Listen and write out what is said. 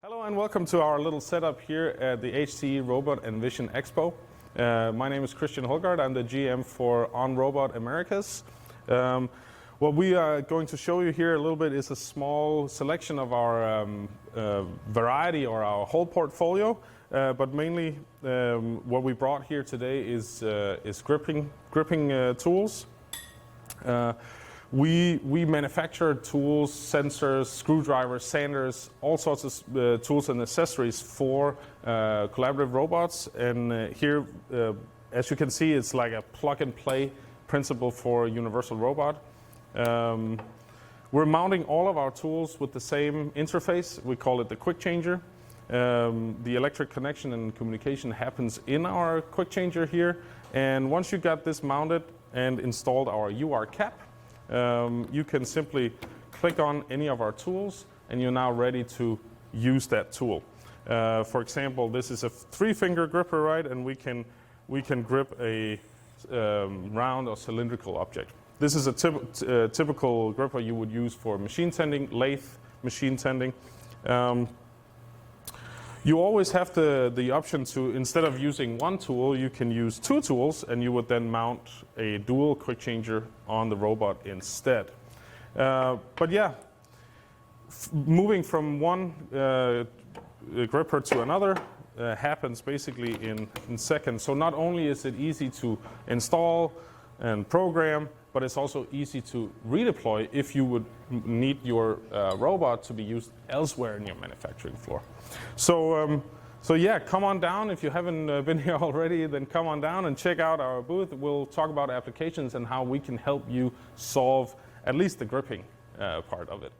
Hello and welcome to our little setup here at the HCE Robot and Vision Expo. My name is Christian Holgaard. I'm the GM for OnRobot Americas. What we are going to show you here a little bit is a small selection of our variety or our whole portfolio, but mainly what we brought here today is gripping tools. We manufacture tools, sensors, screwdrivers, sanders, all sorts of tools and accessories for collaborative robots. And here, as you can see, it's like a plug-and-play principle for a universal robot. We're mounting all of our tools with the same interface. We call it the quick changer. The electric connection and communication happens in our quick changer here. And once you got this mounted and installed our UR cap, you can simply click on any of our tools and you're now ready to use that tool. For example, this is a 3-finger gripper, right? And we can grip a round or cylindrical object. This is a typical gripper you would use for machine tending, lathe machine tending. You always have the option to, instead of using one tool, you can use 2 tools, and you would then mount a dual quick changer on the robot instead. But yeah, moving from one gripper to another happens basically in seconds. So not only is it easy to install and program, but it's also easy to redeploy if you would need your robot to be used elsewhere in your manufacturing floor. So yeah, come on down. If you haven't been here already, then come on down and check out our booth. We'll talk about applications and how we can help you solve at least the gripping part of it.